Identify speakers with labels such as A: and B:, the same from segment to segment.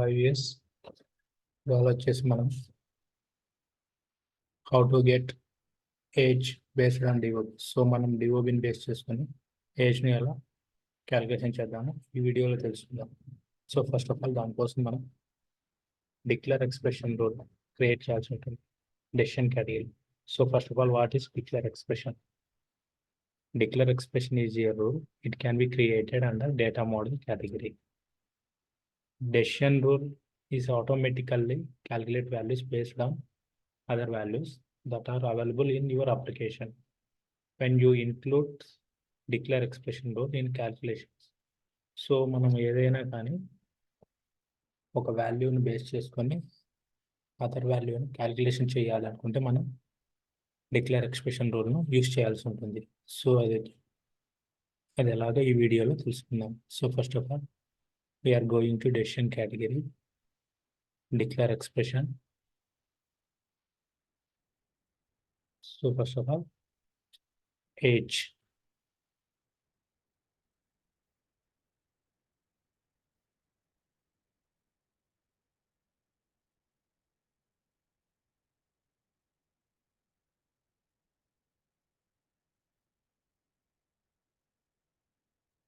A: IVS ఇవాళ వచ్చేసి మనం how to get age based on DOB. So మనం డిఓబిని బేస్ చేసుకొని ఏజ్ని ఎలా క్యాలిక్యులేషన్ చేద్దాము ఈ వీడియోలో తెలుసుకుందాం. సో ఫస్ట్ ఆఫ్ ఆల్ దానికోసం మనం డిక్లేర్ ఎక్స్ప్రెషన్ రూల్ క్రియేట్ చేయాల్సి ఉంటుంది decision category. So first of all what is declare expression? Declare expression is a rule. It can be created under data model category. Decision rule is automatically calculate values based on other values that are available in your application. When you include declare expression rule in calculations. So మనం ఏదైనా కానీ ఒక వాల్యూని base చేసుకొని other వాల్యూని calculation చేయాలనుకుంటే మనం declare expression రూల్ను use చేయాల్సి ఉంటుంది. సో అది ఎలాగో ఈ వీడియోలో తెలుసుకుందాం. So first of all we are going to decision category, declare expression. So first of all age.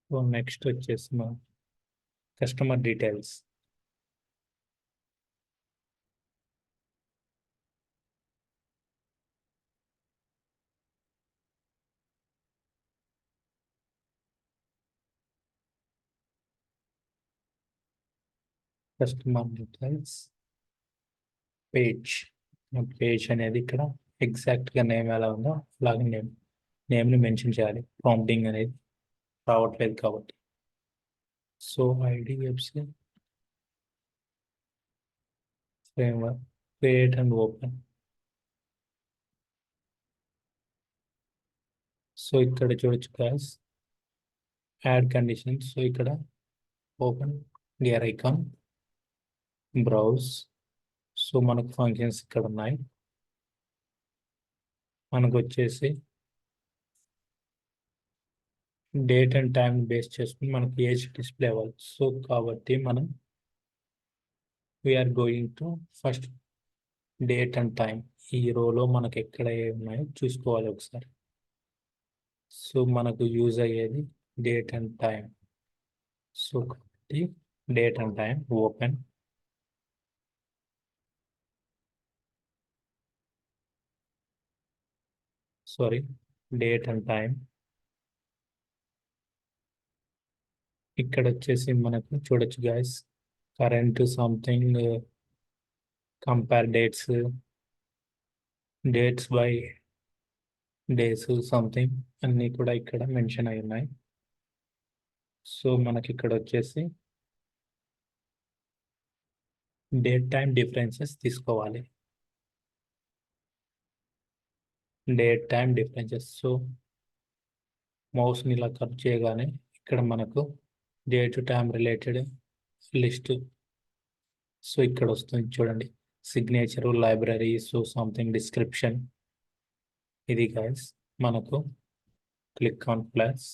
A: So next వచ్చేసి మా customer details. Customer details page అనేది ఇక్కడ ఎగ్జాక్ట్గా నేమ్ ఎలా ఉందో అలాగే నేమ్ని మెన్షన్ చేయాలి. ప్రాంప్టింగ్ అనేది రావట్లేదు కాబట్టి. So IDFC framework create and open. So ఇక్కడ చూడొచ్చు guys, యాడ్ కండిషన్స్. సో ఇక్కడ open gear icon, browse. So మనకు ఫంక్షన్స్ ఇక్కడ ఉన్నాయి. మనకు వచ్చేసి డేట్ అండ్ టైం బేస్ చేసుకుని మనకు ఏజ్ డిస్ప్లే అవ్వాలి. సో కాబట్టి మనం we are going to first date and time. ఈ రోలో మనకు ఎక్కడ ఉన్నాయో చూసుకోవాలి ఒకసారి. సో మనకు యూజ్ అయ్యేది డేట్ అండ్ టైం. సో కాబట్టి date and time open. Sorry, date and time. ఇక్కడ వచ్చేసి మనకు చూడొచ్చు guys, current something, compare dates, dates by days something అన్నీ కూడా ఇక్కడ మెన్షన్ అయి ఉన్నాయి. సో మనకి ఇక్కడ వచ్చేసి డేట్ టైం డిఫరెన్సెస్ తీసుకోవాలి. Date time differences. సో మౌస్ని ఇలా కట్ చేయగానే ఇక్కడ మనకు date time related list so ఇక్కడ వస్తుంది చూడండి. Signature, library, so something description. ఇది గైస్ మనకు click on plus.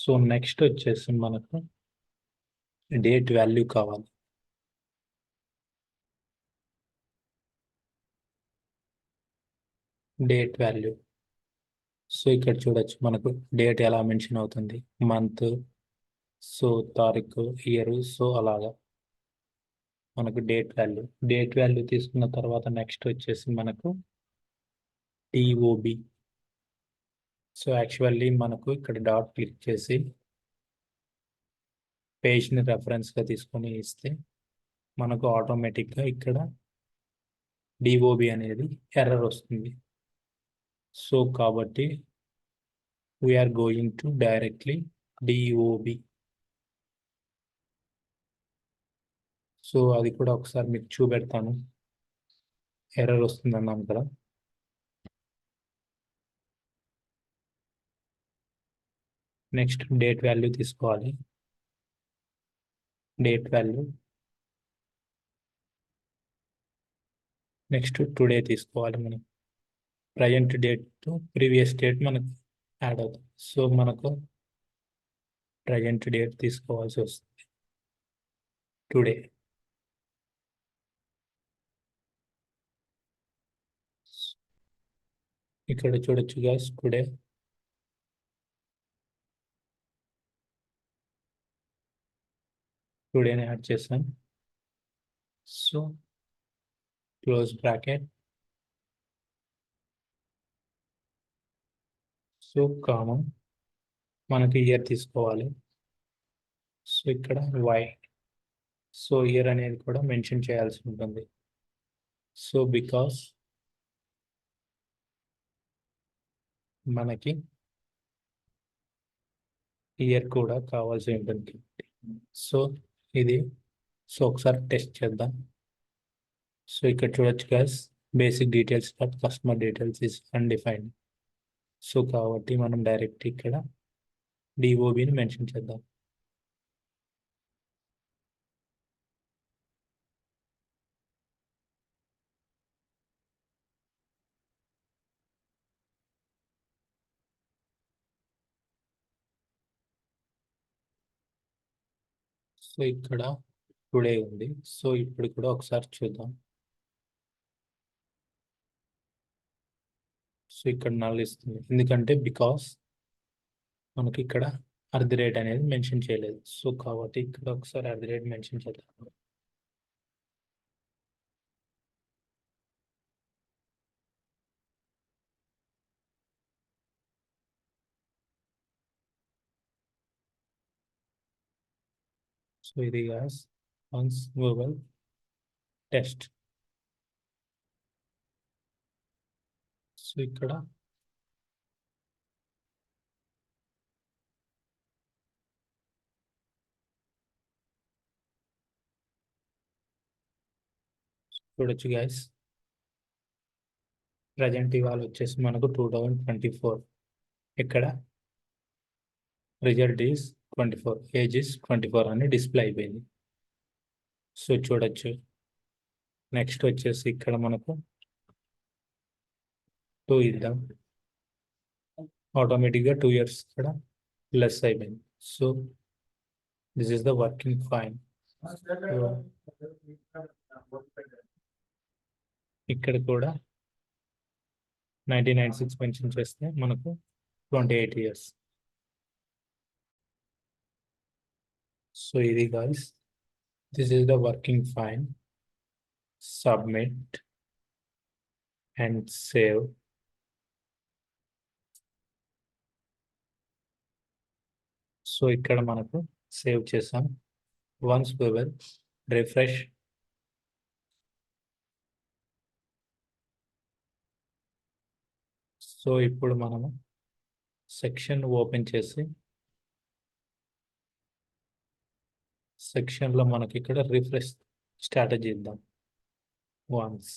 A: So next వచ్చేసి మనకు డేట్ వాల్యూ కావాలి. Date value. సో ఇక్కడ చూడొచ్చు మనకు డేట్ ఎలా మెన్షన్ అవుతుంది, మంత్, సో తారీఖు, ఇయర్. సో అలాగా మనకు డేట్ వాల్యూ తీసుకున్న తర్వాత నెక్స్ట్ వచ్చేసి మనకు టిఓబి. సో యాక్చువల్లీ మనకు ఇక్కడ డాట్ క్లిక్ చేసి పేజ్ని రెఫరెన్స్గా తీసుకొని ఇస్తే మనకు ఆటోమేటిక్గా ఇక్కడ డిఓబి అనేది ఎర్రర్ వస్తుంది. సో కాబట్టి we are going to directly DOB. So అది కూడా ఒకసారి మీకు చూపెడతాను. ఎర్రర్ వస్తుంది అన్నాం కదా. నెక్స్ట్ డేట్ వాల్యూ తీసుకోవాలి. డేట్ వాల్యూ నెక్స్ట్ టుడే తీసుకోవాలి. మనం present date to previous date మనకు యాడ్ అవుతుంది. సో మనకు ప్రజెంట్ డేట్ తీసుకోవాల్సి వస్తుంది. టుడే. ఇక్కడ చూడొచ్చు guys, టుడేని యాడ్ చేస్తాను. So close bracket. So common మనకి ఇయర్ తీసుకోవాలి. సో ఇక్కడ వై. సో ఇయర్ అనేది కూడా మెన్షన్ చేయాల్సి ఉంటుంది. సో బికాస్ మనకి ఇయర్ కూడా కావాల్సి ఉంటుంది. సో ఇది ఒకసారి టెస్ట్ చేద్దాం. సో ఇక్కడ చూడొచ్చు guys, basic details but customer details is undefined. So కాబట్టి మనం డైరెక్ట్ ఇక్కడ డిఓబిని మెన్షన్ చేద్దాం. సో ఇక్కడ టుడే ఉంది. సో ఇప్పుడు కూడా ఒకసారి చూద్దాం. సో ఇక్కడ నల్ ఇస్తుంది, ఎందుకంటే బికాస్ మనకి ఇక్కడ @ అనేది మెన్షన్ చేయలేదు. సో కాబట్టి ఇక్కడ ఒకసారి @ మెన్షన్ చేద్దాం. సో ఇది guys, once Google test. So ఇక్కడ చూడొచ్చు guys, ప్రజెంట్ ఇవాళ వచ్చేసి మనకు 2024. ఇక్కడ రిజల్ట్ ఈస్ 24, ఏజ్ ఈస్ 24 అని డిస్ప్లే అయిపోయింది. సో చూడొచ్చు. నెక్స్ట్ వచ్చేసి ఇక్కడ మనకు 2 ఇద్దాం. ఆటోమేటిక్గా 2 years ఇక్కడ లెస్ అయిపోయింది. So this is the working fine. ఇక్కడ కూడా 1996 మెన్షన్ చేస్తే మనకు 28 years. సో ఇది guys, this is the working fine. Submit and save. So ఇక్కడ మనకు సేవ్ చేసాం. Once we will refresh. So ఇప్పుడు మనము సెక్షన్ ఓపెన్ చేసి సెక్షన్లో మనకి ఇక్కడ రిఫ్రెష్ స్ట్రాటజీ ఇద్దాం. వన్స్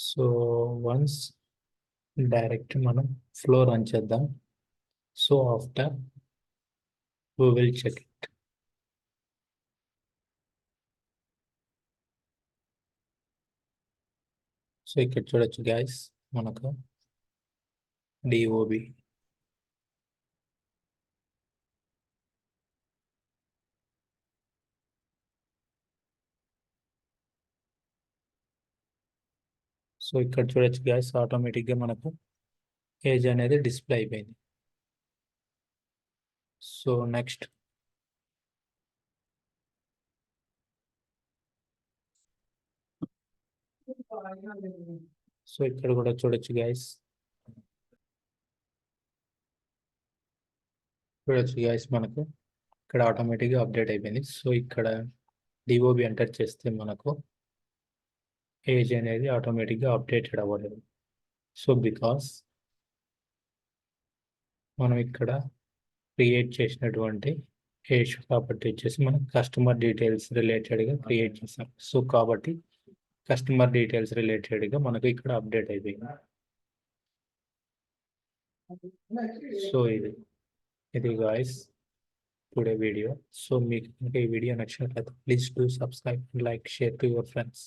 A: సో వన్స్ డైరెక్ట్ మనం ఫ్లో రన్ చేద్దాం. So after we will check it. So ఇక్కడ చూడొచ్చు guys, మనకు డిఓబి. సో ఇక్కడ చూడొచ్చు guys, ఆటోమేటిక్గా మనకు ఏజ్ అనేది డిస్ప్లే అయిపోయింది. సో నెక్స్ట్ సో ఇక్కడ కూడా చూడొచ్చు guys, మనకు ఇక్కడ ఆటోమేటిక్గా అప్డేట్ అయిపోయింది. సో ఇక్కడ డిఓబి ఎంటర్ చేస్తే మనకు ఏజ్ అనేది ఆటోమేటిక్గా అప్డేటెడ్ అవ్వలేదు. సో బికాస్ మనం ఇక్కడ క్రియేట్ చేసినటువంటి ఏజ్ ప్రాపర్టీ వచ్చేసి మనం కస్టమర్ డీటెయిల్స్ రిలేటెడ్గా క్రియేట్ చేసాం. సో కాబట్టి కస్టమర్ డీటెయిల్స్ రిలేటెడ్గా మనకు ఇక్కడ అప్డేట్ అయిపోయింది. సో ఇది గాయస్ టుడే వీడియో. సో మీకు ఇంకా ఈ వీడియో నచ్చినట్లయితే please do subscribe, like, share to your friends.